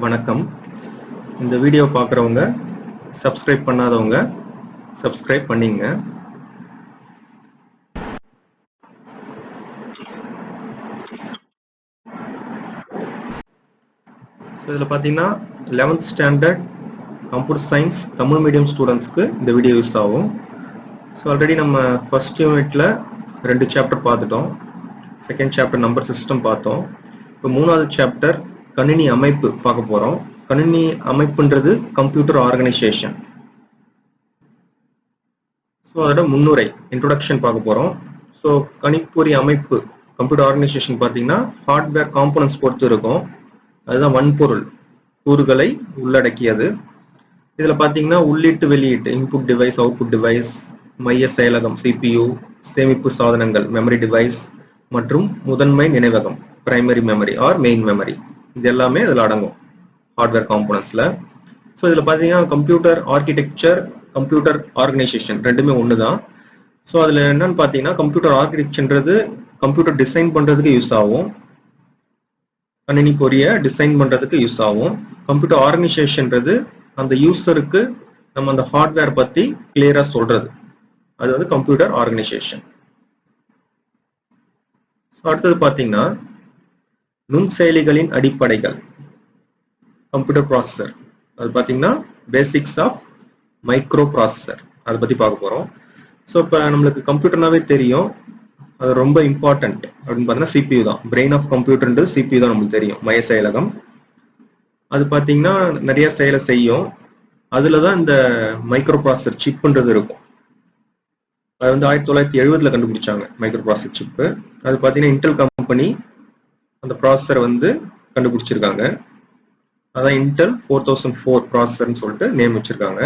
வணக்கம். இந்த வீடியோ பார்க்குறவங்க சப்ஸ்கிரைப் பண்ணாதவங்க சப்ஸ்கிரைப் பண்ணிங்க. இதில் பார்த்தீங்கன்னா 11th standard computer science Tamil medium ஸ்டூடெண்ட்ஸ்க்கு இந்த வீடியோ யூஸ் ஆகும். ஸோ ஆல்ரெடி நம்ம ஃபர்ஸ்ட் யூனிட்ல 2 சாப்டர் பார்த்துட்டோம். செகண்ட் சாப்டர் நம்பர் சிஸ்டம் பார்த்தோம். இப்போ 3வது சாப்டர் கணினி அமைப்பு பார்க்க போகிறோம். கணினி அமைப்புன்றது கம்ப்யூட்டர் ஆர்கனைசேஷன். ஸோ அதோட முன்னுரை இன்ட்ரோடக்ஷன் பார்க்க போகிறோம். ஸோ கணிப்பொறி அமைப்பு கம்ப்யூட்டர் ஆர்கனைசேஷன் பார்த்தீங்கன்னா ஹார்ட்வேர் காம்போனன்ட்ஸ் பொறுத்து இருக்கும். அதுதான் வன்பொருள் கூறுகளை உள்ளடக்கியது. இதில் பார்த்தீங்கன்னா உள்ளீட்டு வெளியீட்டு இன்புட் டிவைஸ், அவுட்புட் டிவைஸ், மைய செயலகம் CPU, சேமிப்பு சாதனங்கள் மெமரி டிவைஸ் மற்றும் முதன்மை நினைவகம் primary memory or main memory, இது எல்லாமே இதில் அடங்கும் ஹார்ட்வேர் காம்போனன்ட்ஸில். ஸோ இதில் பார்த்தீங்கன்னா கம்ப்யூட்டர் ஆர்கிடெக்சர், கம்ப்யூட்டர் ஆர்கனைசேஷன் ரெண்டுமே ஒன்று தான். ஸோ அதில் என்னன்னு பார்த்தீங்கன்னா கம்ப்யூட்டர் ஆர்கிடெக்சர்ன்றது கம்ப்யூட்டர் டிசைன் பண்ணுறதுக்கு யூஸ் ஆகும், கணினி பொறிய டிசைன் பண்ணுறதுக்கு யூஸ் ஆகும். கம்ப்யூட்டர் ஆர்கனைசேஷன்றது அந்த யூசருக்கு நம்ம அந்த ஹார்ட்வேர் பற்றி கிளியராக சொல்றது, அது வந்து கம்ப்யூட்டர் ஆர்கனைசேஷன். அடுத்தது பார்த்தீங்கன்னா நுண்செயலிகளின் அடிப்படைகள் கம்ப்யூட்டர் ப்ராசஸர், அது பார்த்தீங்கன்னா பேசிக்ஸ் ஆஃப் மைக்ரோ ப்ராசஸர், அதை பற்றி பார்க்க போகிறோம். ஸோ இப்போ நம்மளுக்கு கம்ப்யூட்டர்னாவே தெரியும், அது ரொம்ப இம்பார்ட்டன்ட் அப்படின்னு பார்த்தீங்கன்னா CPU தான். பிரெயின் ஆஃப் கம்ப்யூட்டர்ன்றது CPU தான் நம்மளுக்கு தெரியும், மைய செயலகம். அது பார்த்தீங்கன்னா நிறைய செயலை செய்யும். அதில் தான் இந்த மைக்ரோ ப்ராசஸர் சிப்ன்றது இருக்கும். அது வந்து 1970 கண்டுபிடிச்சாங்க மைக்ரோ ப்ராசஸர் சிப்பு. அது பார்த்தீங்கன்னா இன்டெல் கம்பெனி அந்த ப்ராசஸரை வந்து கண்டுபிடிச்சிருக்காங்க. அதான் இன்டெல் 4004 ப்ராசஸர்னு சொல்லிட்டு நேம் வச்சிருக்காங்க.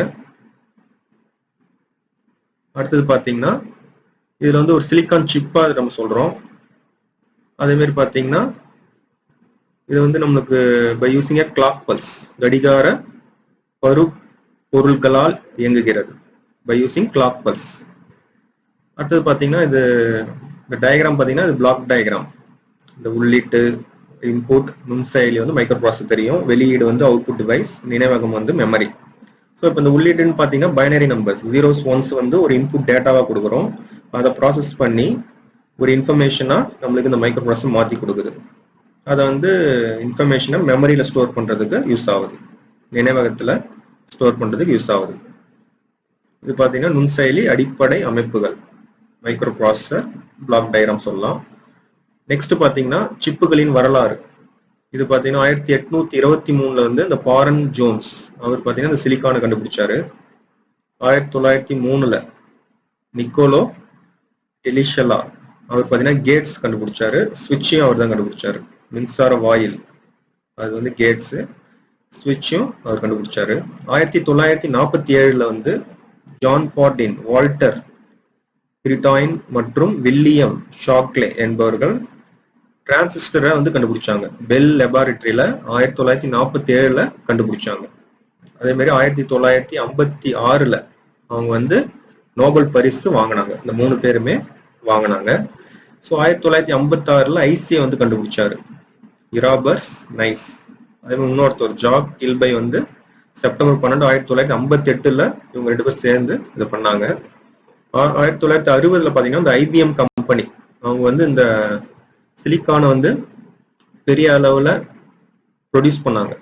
அடுத்தது பார்த்தீங்கன்னா இதில் வந்து ஒரு சிலிக்கான் சிப்பாக நம்ம சொல்கிறோம். அதேமாரி பார்த்தீங்கன்னா இது வந்து நம்மளுக்கு by using a clock pulse, கடிகார பரு பொருள்களால் இயங்குகிறது, பை யூசிங் கிளாக் பல்ஸ். அடுத்தது பார்த்தீங்கன்னா இது இந்த டயக்ராம் பார்த்தீங்கன்னா இது பிளாக் டயக்ராம். இந்த உள்ளீட்டு இன்புட் நுண்செயலி வந்து மைக்ரோ ப்ராசஸர் தெரியும், வெளியீடு வந்து அவுட்புட் டிவைஸ், நினைவகம் வந்து மெமரி. ஸோ இப்போ இந்த உள்ளீடுன்னு பார்த்தீங்கன்னா பைனரி நம்பர்ஸ், 0s 1s வந்து ஒரு இன்புட் டேட்டாவாக கொடுக்குறோம். அதை ப்ராசஸ் பண்ணி ஒரு இன்ஃபர்மேஷனாக நம்மளுக்கு இந்த மைக்ரோ ப்ராசஸர் மாற்றி கொடுக்குது. அதை வந்து இன்ஃபர்மேஷனை மெமரியில் ஸ்டோர் பண்ணுறதுக்கு யூஸ் ஆகுது, நினைவகத்தில் ஸ்டோர் பண்ணுறதுக்கு யூஸ் ஆகுது. இது பார்த்தீங்கன்னா நுண்செயலி அடிப்படை அமைப்புகள் மைக்ரோ ப்ராசஸர் பிளாக் டயக்ராம் சொல்லலாம். நெக்ஸ்ட் பார்த்தீங்கன்னா சிப்புகளின் வரலாறு. இது பார்த்தீங்கன்னா 1823 வந்து இந்த பாரன் ஜோன்ஸ் அவர் பார்த்தீங்கன்னா இந்த சிலிக்கானை கண்டுபிடிச்சாரு. 1903 நிக்கோலோ டெலிஷலா அவர் பார்த்தீங்கன்னா கேட்ஸ் கண்டுபிடிச்சாரு. ஸ்விட்சையும் அவர் தான் கண்டுபிடிச்சாரு, மின்சார வாயில் அது வந்து கேட்ஸ், ஸ்விட்சும் அவர் கண்டுபிடிச்சாரு. 1947 வந்து ஜான் பார்டின், வால்டர் பிரிட்டாயின் மற்றும் வில்லியம் ஷாக்லே என்பவர்கள் டிரான்சிஸ்டரை வந்து கண்டுபிடிச்சாங்க. பெல் லெபார்டரியில 1947 கண்டுபிடிச்சாங்க. அதே மாதிரி 1956 அவங்க வந்து நோபல் பரிசு வாங்கினாங்க. இந்த 3 பேருமே வாங்கினாங்க. ஸோ 1956 ஐசியை வந்து கண்டுபிடிச்சாரு இராபர்ஸ் நைஸ். அதே மாதிரி இன்னொருத்தர் ஜாக் கில்பை வந்து செப்டம்பர் 12, 1958 இவங்க 2 பேர் சேர்ந்து இதை பண்ணாங்க. 1960 பார்த்தீங்கன்னா இந்த IBM கம்பெனி அவங்க வந்து இந்த சிலிக்கானை வந்து பெரிய அளவில் ப்ரொடியூஸ் பண்ணாங்க.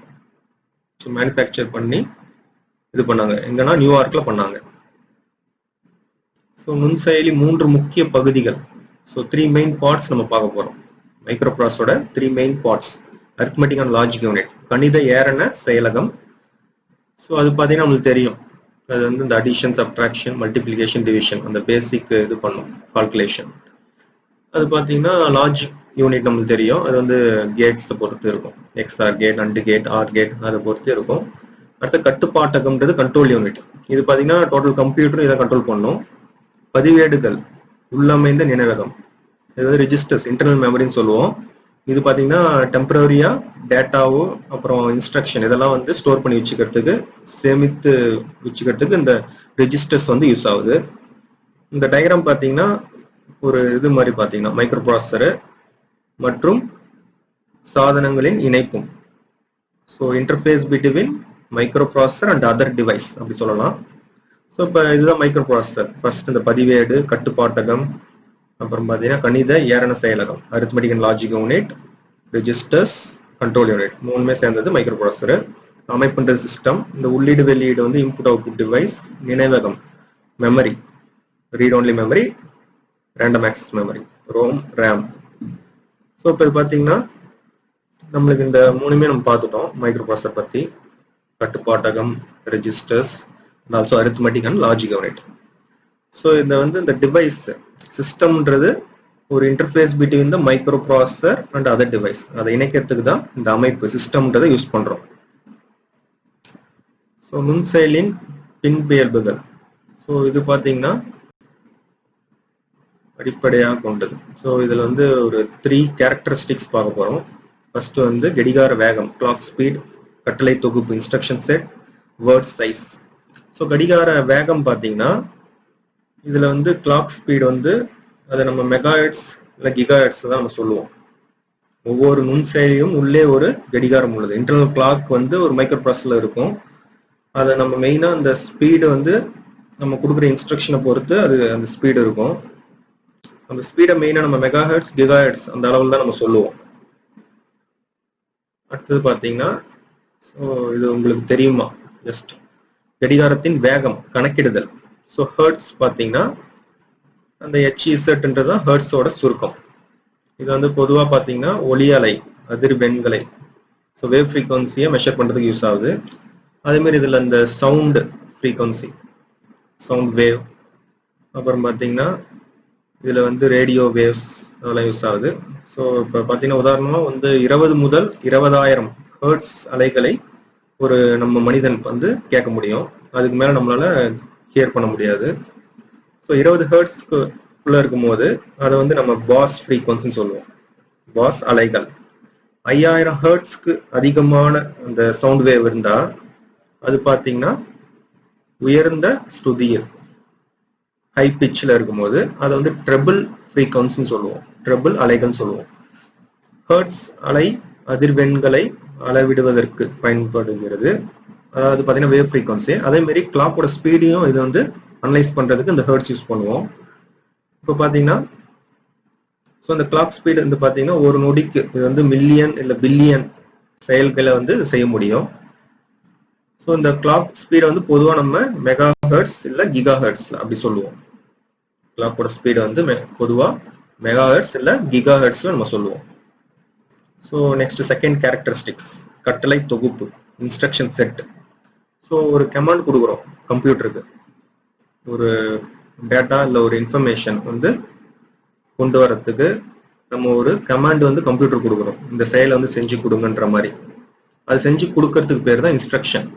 ஸோ மேனுஃபேக்சர் பண்ணி இது பண்ணாங்க. எங்கன்னா நியூயார்க்கில் பண்ணாங்க. ஸோ நுண்செயலி 3 முக்கிய பகுதிகள். ஸோ 3 மெயின் பார்ட்ஸ் நம்ம பார்க்க போகிறோம். மைக்ரோ ப்ராசஸரோட 3 main parts. Arithmetic and logic unit, கணித ஏரண செயலகம். ஸோ அது பார்த்தீங்கன்னா நம்மளுக்கு தெரியும், அது வந்து இந்த அடிஷன், சப்ட்ராக்ஷன், மல்டிப்ளிகேஷன், டிவிஷன் அந்த பேசிக் இது பண்ணும் கால்குலேஷன். அது பார்த்தீங்கன்னா லாஜிக் யூனிட் நம்மளுக்கு தெரியும், அது வந்து கேட்ஸை பொறுத்து இருக்கும், XOR gate, AND gate, OR gate அதை பொறுத்து இருக்கும். அடுத்த கட்டுப்பாட்டகம்ன்றது கண்ட்ரோல் யூனிட். இது பார்த்தீங்கன்னா டோட்டல் கம்ப்யூட்டரும் இதை கண்ட்ரோல் பண்ணும். பதிவேடுகள், உள்ளமைந்த நினைவகம், இது ரிஜிஸ்டர்ஸ், இன்டர்னல் மெமரின்னு சொல்லுவோம். இது பார்த்தீங்கன்னா டெம்பரரியா டேட்டாவோ அப்புறம் இன்ஸ்ட்ரக்ஷன் இதெல்லாம் வந்து ஸ்டோர் பண்ணி வச்சுக்கிறதுக்கு, சேமித்து வச்சுக்கிறதுக்கு இந்த ரெஜிஸ்டர்ஸ் வந்து யூஸ் ஆகுது. இந்த டயக்ராம் பார்த்தீங்கன்னா ஒரு இது மாதிரி பார்த்தீங்கன்னா மைக்ரோ ப்ராசஸரு மற்றும் சாதனங்களின் இணைப்பும். So interface between micro processor and other device அப்படி சொல்லலாம். ஸோ இப்போ இதுதான் மைக்ரோ ப்ராசஸர். ஃபர்ஸ்ட் இந்த பதிவேடு, கட்டுப்பாட்டகம், அப்புறம் பார்த்தீங்கன்னா கணித ஏரண செயலகம், arithmetic and logic unit, registers, control unit, மூணுமே சேர்ந்தது மைக்ரோ ப்ராசஸர். அமைப்புன்ற சிஸ்டம், இந்த உள்ளீடு வெளியீடு வந்து இன்புட் அவுட்புட் டிவைஸ், நினைவகம் memory, read only memory, random access memory, ROM, RAM. So இப்போ இது பார்த்தீங்கன்னா நம்மளுக்கு இந்த மூணுமே நம்ம பார்த்துட்டோம் மைக்ரோ ப்ராசஸர் பற்றி. கட்டுப்பாட்டகம், registers, and also arithmetic and logic unit. So இந்த வந்து இந்த டிவைஸ் சிஸ்டம்ன்றது ஒரு interface between the micro processor and other device. அதை இணைக்கிறதுக்கு தான் இந்த அமைப்பு சிஸ்டம்ன்றதை யூஸ் பண்றோம். ஸோ நுண்செயலின் பின்பியல்புகள். ஸோ இது பார்த்தீங்கன்னா அடிப்படையாக கொண்டது. ஸோ இதில் வந்து ஒரு 3 கேரக்டரிஸ்டிக்ஸ் பார்க்க போகிறோம். ஃபர்ஸ்ட் வந்து கடிகார வேகம், கிளாக் ஸ்பீட், கட்டளை தொகுப்பு, instruction set, word size. So கடிகார வேகம் பார்த்தீங்கன்னா இதில் வந்து கிளாக் ஸ்பீட் வந்து அதை நம்ம மெகாஹெர்ட்ஸ் இல்லை கிகாஹெர்ட்ஸ் தான் நம்ம சொல்லுவோம். ஒவ்வொரு நுண்செயலியும் உள்ளே ஒரு கடிகாரம் உள்ளது. இன்டர்னல் கிளாக் வந்து ஒரு மைக்ரோ ப்ராசஸர்ல இருக்கும். அதை நம்ம மெயினாக அந்த ஸ்பீடு வந்து நம்ம கொடுக்குற இன்ஸ்ட்ரக்ஷனை பொறுத்து அது அந்த ஸ்பீடு இருக்கும். அந்த ஸ்பீடை மெயினாக நம்ம மெகாஹெர்ட்ஸ், கிகாஹெர்ட்ஸ் அந்த அளவில் தான் நம்ம சொல்லுவோம். அடுத்தது பார்த்தீங்கன்னா ஸோ இது உங்களுக்கு தெரியுமா, ஜஸ்ட் கடிகாரத்தின் வேகம் கணக்கிடுதல். ஸோ ஹெர்ட்ஸ் பார்த்தீங்கன்னா அந்த HZ தான் ஹெர்ட்ஸோட சுருக்கம். இது வந்து பொதுவாக பார்த்தீங்கன்னா ஒலி அலை அதிர்வெண்களை, ஸோ வேவ் ஃப்ரீக்வன்சியை மெஷர் பண்ணுறதுக்கு யூஸ் ஆகுது. அதேமாதிரி இதில் இந்த சவுண்டு ஃப்ரீக்வன்சி, சவுண்ட் வேவ், அப்புறம் பார்த்தீங்கன்னா இதில் வந்து ரேடியோ வேவ்ஸ் அதெல்லாம் யூஸ் ஆகுது. ஸோ இப்போ பார்த்தீங்கன்னா உதாரணமாக வந்து 20 முதல் 20,000 ஹெர்ட்ஸ் அலைகளை ஒரு நம்ம மனிதன் வந்து கேட்க முடியும். அதுக்கு மேலே நம்மளால ஹியர் பண்ண முடியாது. ஸோ 20 ஹெர்ட்ஸ்க்குள்ள இருக்கும்போது அதை வந்து நம்ம பாஸ் ஃப்ரீக்வன்சின்னு சொல்லுவோம், பாஸ் அலைகள். 5000 ஹெர்ட்ஸ்க்கு அதிகமான அந்த சவுண்ட் வேவ் இருந்தா அது பார்த்தீங்கன்னா உயர்ந்த ஸ்துதியில், ஹை பிச்சில் இருக்கும்போது அதை வந்து ட்ரெபிள் ஃப்ரீக்வன்சின்னு சொல்லுவோம், ட்ரெபிள் அலைகள் சொல்லுவோம். ஹெர்ட்ஸ் அலை அதிர்வெண்களை அளவிடுவதற்கு பயன்படுகிறது. அதாவது பார்த்தீங்கன்னா வேவ் ஃப்ரீக்வன்சி. அதே மாதிரி கிளாக்கோட ஸ்பீடையும் இது வந்து அனலைஸ் பண்றதுக்கு இந்த ஹெர்ட்ஸ் யூஸ் பண்ணுவோம். இப்போ பார்த்தீங்கன்னா ஸோ இந்த கிளாக் ஸ்பீடு வந்து பார்த்தீங்கன்னா ஒரு நொடிக்கு இது வந்து மில்லியன் இல்லை பில்லியன் செயல்களை வந்து செய்ய முடியும். ஸோ இந்த கிளாக் ஸ்பீடை வந்து பொதுவாக நம்ம மெகா ஹெர்ட்ஸ் இல்லை கிகா ஹெர்ட்ஸ்ல அப்படி சொல்லுவோம். கிளாக்கோட ஸ்பீடை வந்து பொதுவாக மெகா ஹெர்ட்ஸ் இல்லை கிகா ஹெர்ட்ஸ்ல நம்ம சொல்லுவோம். ஸோ நெக்ஸ்ட் செகண்ட் கேரக்டரிஸ்டிக்ஸ், கட்டளை தொகுப்பு, இன்ஸ்ட்ரக்ஷன் செட். ஸோ ஒரு கமாண்ட் கொடுக்குறோம் கம்ப்யூட்டருக்கு, ஒரு டேட்டா இல்லை ஒரு இன்ஃபர்மேஷன் வந்து கொண்டு வரத்துக்கு நம்ம ஒரு கமாண்ட் வந்து கம்ப்யூட்டர் கொடுக்குறோம், இந்த செயலை வந்து செஞ்சு கொடுங்கன்ற மாதிரி. அது செஞ்சு கொடுக்கறதுக்கு பேர் தான் இன்ஸ்ட்ரக்ஷன்,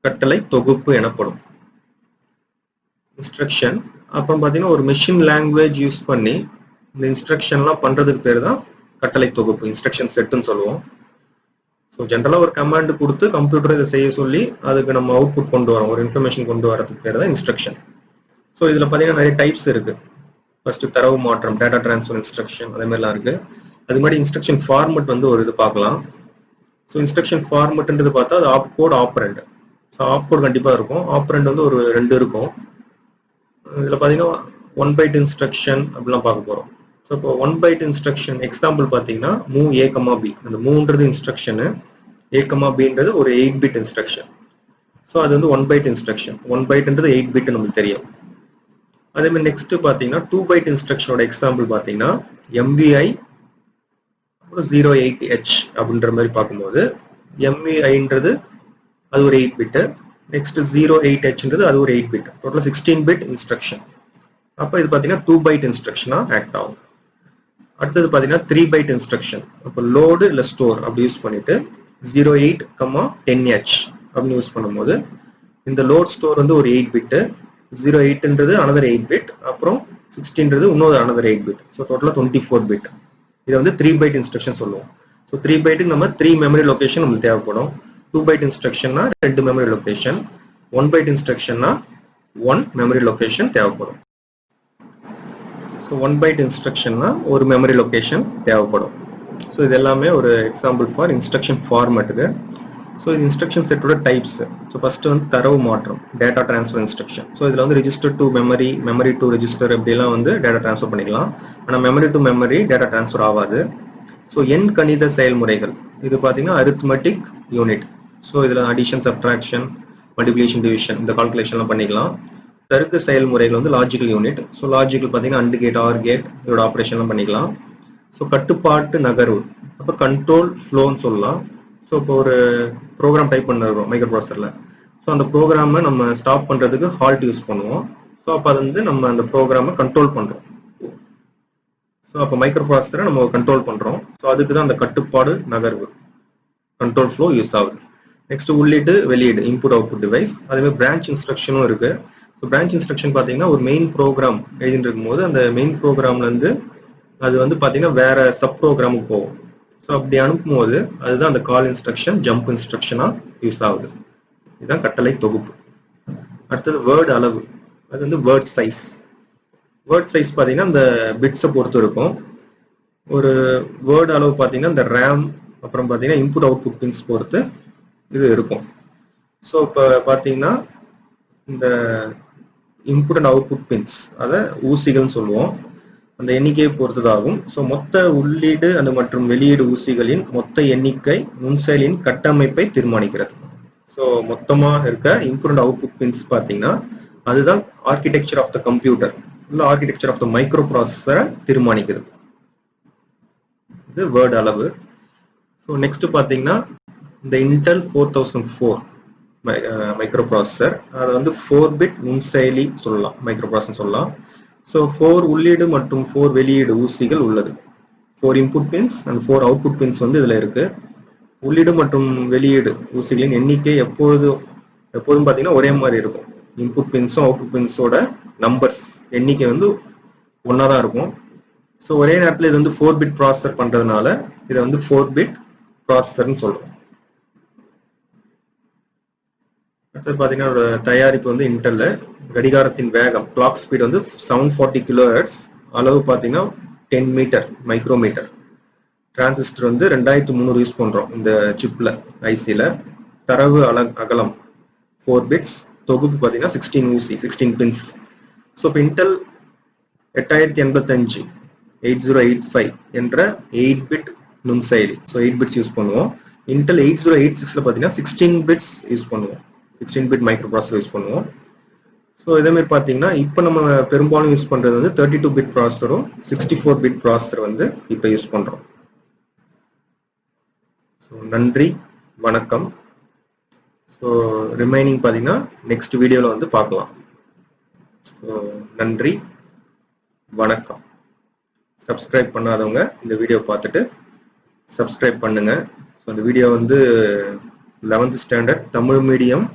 கட்டளை தொகுப்பு எனப்படும். இன்ஸ்ட்ரக்ஷன் அப்புறம் பார்த்தீங்கன்னா ஒரு மெஷின் லாங்குவேஜ் யூஸ் பண்ணி இந்த இன்ஸ்ட்ரக்ஷன்லாம் பண்றதுக்கு பேர் தான் கட்டளை தொகுப்பு, இன்ஸ்ட்ரக்ஷன் செட்டுன்னு சொல்லுவோம். ஸோ ஜென்ரலாக ஒரு கமாண்ட் கொடுத்து கம்ப்யூட்டர் இதை செய்ய சொல்லி அதுக்கு நம்ம அவுட்புட் கொண்டு வரோம், ஒரு இன்ஃபர்மேஷன் கொண்டு வரதுக்கு பேர் தான் இன்ஸ்ட்ரக்ஷன். ஸோ இதில் பார்த்தீங்கன்னா நிறைய டைப்ஸ் இருக்கு. ஃபர்ஸ்ட் தரவு மாற்றம், டேட்டா டிரான்ஸ்ஃபர் இன்ஸ்ட்ரக்ஷன், அதே மாதிரிலாம் இருக்கு. அது மாதிரி இன்ஸ்ட்ரக்ஷன் ஃபார்மட் வந்து ஒரு இது பார்க்கலாம். ஸோ இன்ஸ்ட்ரக்ஷன் ஃபார்மட்ன்றது பார்த்தா அது ஆப்கோட், ஆப்ரண்ட். ஸோ ஆப்கோட் கண்டிப்பாக இருக்கும், ஆப்ரண்ட் வந்து ஒரு 2 இருக்கும். இதில் பார்த்தீங்கன்னா 1 பைட் இன்ஸ்ட்ரக்ஷன் அப்படிலாம் பார்க்க போகிறோம். ஸோ இப்போ 1 பைட் இன்ஸ்ட்ரக்ஷன் எக்ஸாம்பிள் பார்த்தீங்கன்னா மூவ் A, B. அந்த மூவ்ன்றது இன்ஸ்ட்ரக்ஷனு, A, Bன்றது ஒரு 8 பிட் இன்ஸ்ட்ரக்ஷன். ஸோ அது வந்து 1 பைட் இன்ஸ்ட்ரக்ஷன். 1 பைட்ன்றது 8 பிட் நம்மளுக்கு தெரியும். அதே மாதிரி நெக்ஸ்ட் பார்த்தீங்கன்னா 2 பைட் இன்ஸ்ட்ரக்ஷனோட எக்ஸாம்பிள் பார்த்தீங்கன்னா MVI அப்புறம் 08H அப்படின்ற மாதிரி பார்க்கும்போது MVIன்றது அது ஒரு 8 பிட், நெக்ஸ்ட் 08Hன்றது அது ஒரு 8 பிட், டோட்டல் 16 பிட் இன்ஸ்ட்ரக்ஷன். அப்போ இது பார்த்தீங்கன்னா 2 பைட் இன்ஸ்ட்ரக்ஷனா ஆக்ட் ஆகும். அடுத்தது பார்த்தீங்கன்னா 3 பைட் இன்ஸ்ட்ரக்ஷன். அப்போ லோடு இல்லை ஸ்டோர் அப்படி யூஸ் பண்ணிட்டு 08, 10H அப்படின்னு யூஸ் பண்ணும்போது இந்த லோட் ஸ்டோர் வந்து ஒரு 8 பிட், 08ன்றது another 8 பிட், அப்புறம் 16ன்றது இன்னொரு another 8 பிட். ஸோ டோட்டலாக 24 பிட். இதை வந்து 3 பைட் இன்ஸ்ட்ரக்ஷன் சொல்லுவோம். ஸோ 3 பைட்டுக்கு நம்ம 3 மெமரி லொகேஷன் நம்மளுக்கு தேவைப்படும். 2 பைட் இன்ஸ்ட்ரக்ஷன்னா 2 மெமரி லொகேஷன், 1 பைட் இன்ஸ்ட்ரக்ஷன்னா 1 மெமரி லொகேஷன் தேவைப்படும். ஸோ 1 பைட் இன்ஸ்ட்ரக்ஷன்னா ஒரு மெமரி லொகேஷன் தேவைப்படும். ஸோ இது எல்லாமே ஒரு எக்ஸாம்பிள் ஃபார் இன்ஸ்ட்ரக்ஷன் ஃபார்மேட்டுக்கு. ஸோ இது இன்ஸ்ட்ரக்ஷன் செட்டோட டைப்ஸ். ஸோ ஃபர்ஸ்ட் வந்து தரவு மாற்றம், டேட்டா டிரான்ஸ்ஃபர் இன்ஸ்ட்ரக்ஷன். ஸோ இதில் வந்து register to memory, memory to register இப்படிலாம் வந்து டேட்டா டிரான்ஸ்ஃபர் பண்ணிக்கலாம். ஆனால் memory to memory data transfer ஆகாது. ஸோ எண் கணித செயல்முறைகள் இது பார்த்தீங்கன்னா அரித்மெட்டிக் யூனிட். ஸோ இதில் அடிஷன், சப்ட்ராக்ஷன், மல்டிப்ளிகேஷன், டிவிஷன் இந்த கால்குலேஷன்லாம் பண்ணிக்கலாம். தர்க்க செயல்முறைகள் வந்து லாஜிக்கல் யூனிட். ஸோ லாஜிக்கல் பார்த்தீங்கன்னா அண்ட் கேட், ஆர் கேட் இதோட ஆப்ரேஷன்லாம் பண்ணிக்கலாம். ஸோ கட்டுப்பாட்டு நகர்வு, அப்போ கண்ட்ரோல் ஃப்ளோன்னு சொல்லலாம். ஸோ இப்போ ஒரு ப்ரோக்ராம் டைப் பண்ணுறோம் மைக்ரோ ப்ராசஸரில். ஸோ அந்த ப்ரோக்ராமை நம்ம ஸ்டாப் பண்ணுறதுக்கு ஹால்ட் யூஸ் பண்ணுவோம். ஸோ அப்போ அது வந்து நம்ம அந்த ப்ரோக்ராமை கண்ட்ரோல் பண்ணுறோம். ஸோ அப்போ மைக்ரோ ப்ராசஸரை நம்ம கண்ட்ரோல் பண்ணுறோம். ஸோ அதுக்கு தான் அந்த கட்டுப்பாடு நகர்வு, கண்ட்ரோல் ஃப்ளோ யூஸ் ஆகுது. நெக்ஸ்ட் உள்ளீடு வெளியீடு, இன்புட் அவுட்புட் டிவைஸ். அதேமாதிரி பிரான்ச் இன்ஸ்ட்ரக்ஷனும் இருக்கு. ஸோ பிரான்ச் இன்ஸ்ட்ரக்ஷன் பார்த்தீங்கன்னா ஒரு மெயின் ப்ரோக்ராம் எழுதிட்டு இருக்கும்போது அந்த மெயின் ப்ரோக்ராம்லேருந்து அது வந்து பார்த்தீங்கன்னா வேற சப் ப்ரோக்ராமுக்கு போகும். ஸோ அப்படி அனுப்பும்போது அதுதான் அந்த கால் இன்ஸ்ட்ரக்ஷன், ஜம்ப் இன்ஸ்ட்ரக்ஷனாக யூஸ் ஆகுது. இதுதான் கட்டளை தொகுப்பு. அடுத்தது வேர்டு அளவு, அது வந்து வேர்ட் சைஸ். வேர்ட் சைஸ் பார்த்தீங்கன்னா இந்த பிட்ஸை பொறுத்து இருக்கும். ஒரு வேர்டு அளவு பார்த்தீங்கன்னா இந்த ரேம், அப்புறம் பார்த்தீங்கன்னா இன்புட் அவுட்புட் பின்ஸ் பொறுத்து இது இருக்கும். ஸோ இப்போ பார்த்தீங்கன்னா இந்த இன்புட் அண்ட் அவுட்புட் பின்ஸ் அதை ஊசிகள்னு சொல்லுவோம். அந்த எண்ணிக்கையை பொறுத்ததாகும். ஸோ மொத்த உள்ளீடு அந்த மற்றும் வெளியீடு ஊசிகளின் மொத்த எண்ணிக்கை நுண்செயலின் கட்டமைப்பை தீர்மானிக்கிறது. ஸோ மொத்தமாக இருக்க இன்புட் அண்ட் அவுட்புட் பின்ஸ் பார்த்தீங்கன்னா அதுதான் ஆர்கிடெக்சர் ஆஃப் த கம்ப்யூட்டர், இல்லை ஆர்கிடெக்சர் ஆஃப் த மைக்ரோ ப்ராசஸரை தீர்மானிக்கிறது. இது வேர்டு அளவு. ஸோ நெக்ஸ்ட் பார்த்தீங்கன்னா இந்த இன்டெல் 4004 மைக்ரோ ப்ராசஸர், அது வந்து 4-பிட் நுண்செயலி சொல்லலாம், மைக்ரோ ப்ராசஸர் சொல்லலாம். ஸோ 4 உள்ளீடு மற்றும் 4 வெளியீடு ஊசிகள் உள்ளது. 4 input pins and 4 output pins வந்து இதில் இருக்கு. உள்ளீடு மற்றும் வெளியீடு ஊசிகளின் எண்ணிக்கை எப்போதும் பார்த்தீங்கன்னா ஒரே மாதிரி இருக்கும். இன்புட் பின்ஸும் அவுட்புட் பின்ஸோட நம்பர்ஸ் எண்ணிக்கை வந்து ஒன்றா தான் இருக்கும். ஸோ ஒரே நேரத்தில் இது வந்து 4-பிட் ப்ராசஸர் பண்ணுறதுனால இதை வந்து 4-பிட் ப்ராசஸர்னு சொல்கிறோம். அடுத்தது பார்த்தீங்கன்னா தயாரிப்பு வந்து இன்டெல்ல. கடிகாரத்தின் வேகம் கிளாக் ஸ்பீட் வந்து 740 kHz, அளவு பார்த்தீங்கன்னா 10 மீட்டர் மைக்ரோமீட்டர். டிரான்சிஸ்டர் வந்து 2300 யூஸ் பண்ணுறோம் இந்த சிப்பில், ஐசியில். தரவு அகலம் 4 பிட்ஸ், தொகுப்பு பார்த்தீங்கன்னா 16 ஊசி, 16 பின்ஸ். ஸோ இப்போ இன்டெல் 8085 8085 என்ற 8-பிட் நுண்செயலி, ஸோ 8 பிட்ஸ் யூஸ் பண்ணுவோம். இன்டெல் 8086ல பார்த்தீங்கன்னா 16 பிட்ஸ் யூஸ் பண்ணுவோம், 16-பிட் மைக்ரோ ப்ராசஸர் யூஸ் பண்ணுவோம். ஸோ இதேமாதிரி பார்த்தீங்கன்னா இப்போ நம்ம பெரும்பாலும் யூஸ் பண்ணுறது வந்து 32-பிட் ப்ராசஸரும் 64-பிட் ப்ராசஸர் வந்து இப்போ யூஸ் பண்ணுறோம். ஸோ நன்றி, வணக்கம். ஸோ ரிமைனிங் பார்த்தீங்கன்னா நெக்ஸ்ட் வீடியோவில் வந்து பார்க்கலாம். ஸோ நன்றி, வணக்கம். சப்ஸ்கிரைப் பண்ணாதவங்க இந்த வீடியோ பார்த்துட்டு சப்ஸ்கிரைப் பண்ணுங்க. ஸோ இந்த வீடியோ வந்து 11th standard Tamil medium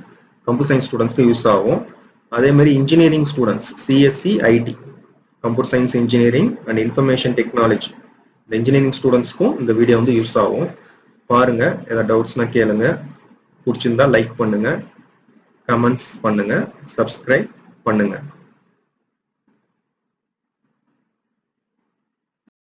computer science ஸ்டூடெண்ட்ஸ்க்கு யூஸ் ஆகும். அதே மாதிரி engineering students, CSC, IT, computer science engineering and information technology, இந்த இன்ஜினியரிங் ஸ்டூடெண்ட்ஸ்க்கும் இந்த வீடியோ வந்து யூஸ் ஆகும். பாருங்க, ஏதாவது டவுட்ஸ்னா கேளுங்க. பிடிச்சிருந்தா லைக் பண்ணுங்க, கமெண்ட்ஸ் பண்ணுங்க, சப்ஸ்கிரைப் பண்ணுங்க.